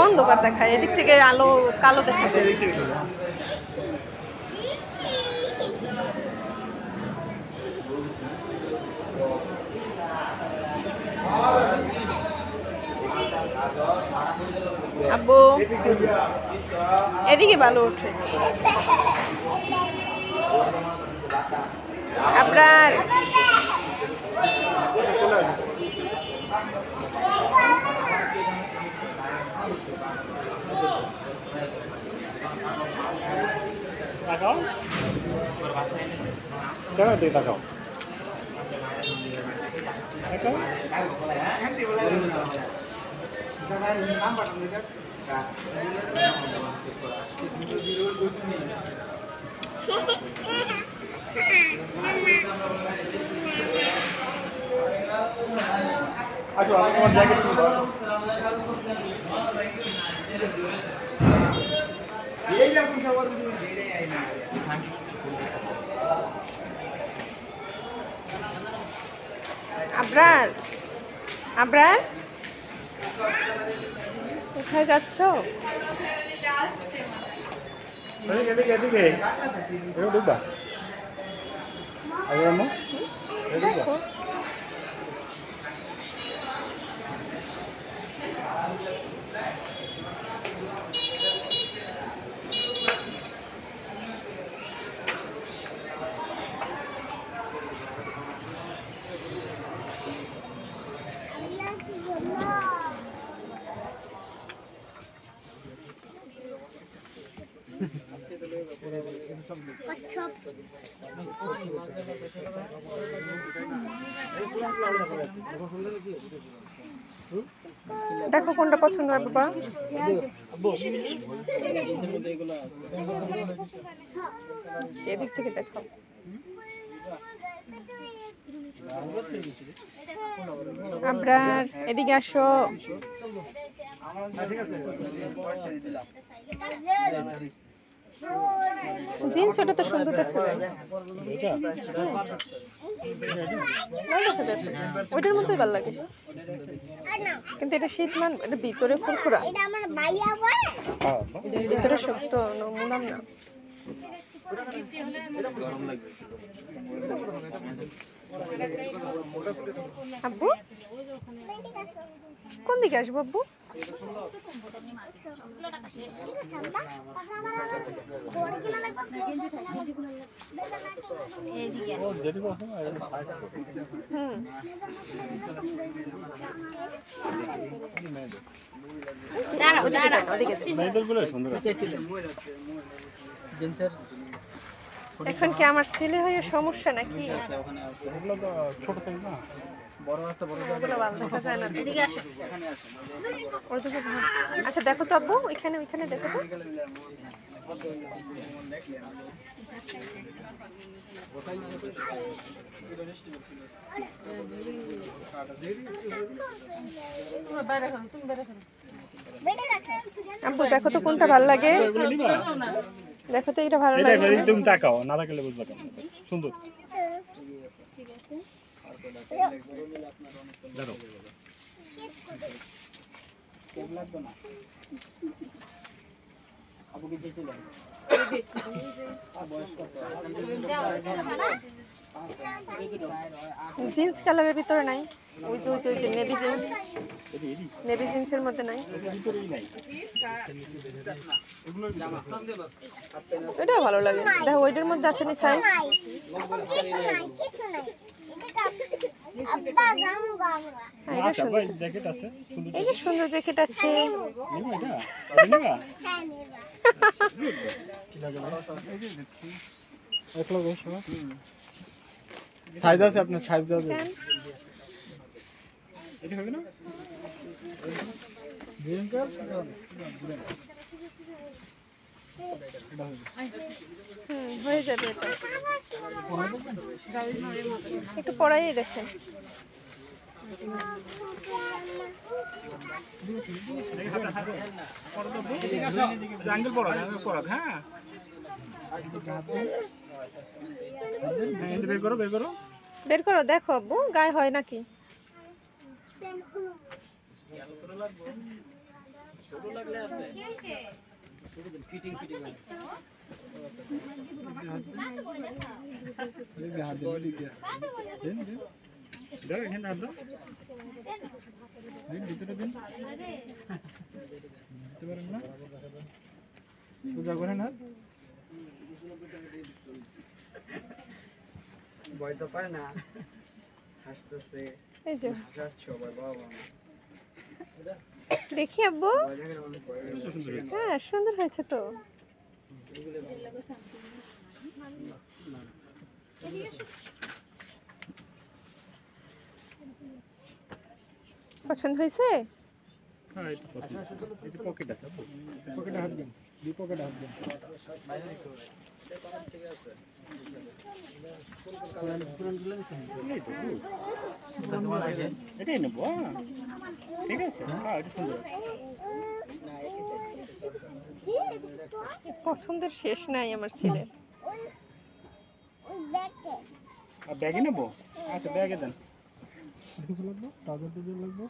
অন্ধকার দেখায়, এদিক থেকে আলো কালো দেখা যায়। আব্বু এদিকে ভালো ওঠে। আপনার তাকাও কেন তুই তাকাও আচ্ছা তোমার জ্যাকেট ছিল আবরার, আবরার কোথায় যাচ্ছ? এদিকে এদিকে এদিকে ঢুকবা আগে আম্মু এদিকে দেখো কোনটা পছন্দ হয় বাবা। এদিক থেকে দেখো। আবরার এদিকে আসো। জিন্স ওটা তো সুন্দর দেখা যায়, ওইটার মতোই ভালো লাগে, কিন্তু এটা শীত মান, এটা ভিতরে ফুরফুরা, ভিতরে শক্ত মুলাম না। আব্বু কোন দিকে আসবো আব্বু? এখন কি আমার ছেলে হয়ে সমস্যা নাকি? ছোট সাইজ না, বড় আছে, বড় দেখা যায় না। আচ্ছা দেখো তো আব্বু, এখানে ওইখানে দেখো তো। আব্বু দেখো তো কোনটা ভালো লাগে, দেখো তো এটা ভালো লাগে। একদম তাকাও, না তাকালে বুঝবা কেন। সুন্দর দেখো কেমন লাগবে না আপু কি চেয়েছিলেন? জিন্স কালারের ভিতরে নাই, ওই যে ওই যে ওই যে নেভি জিন্স, নেভি জিন্সের মধ্যে নাই, এটাও ভালো লাগে। দেখো ওইটার মধ্যে আছে নি সাইজ, এটা সুন্দর, এই যে সুন্দর জ্যাকেট আছে। সাইজ আছে আপনার, সাইজ আছে এটা হবে না? হয়ে যাবে এটা, একটু পরাই দেখেন। অ্যাঙ্গেল পড়া হ্যাঁ বের করো বের করো। বের করো, দেখো আব্বু গায়ে হয় নাকি। সোজা করে না ভয় তো পায় না, হাসতেছে। এই যে হাসছো বাবা, দেখি আব্বু। ভয় দেখে অনেক ভয় লাগে। হ্যাঁ সুন্দর হয়েছে তো। পছন্দ হয়েছে? হ্যাঁ এটা পছন্দ। এটা পকেট আছে, পকেটে হাত দিন, দুই পকেটে হাত দিন। এটাই নেবো, ঠিক আছে। হ্যাঁ এটা সুন্দর। পছন্দের শেষ নাই আমার ছেলের। আর ব্যাগে নেবো? আচ্ছা ব্যাগে দেন। কিছু লাগবে? টাকা লাগবে?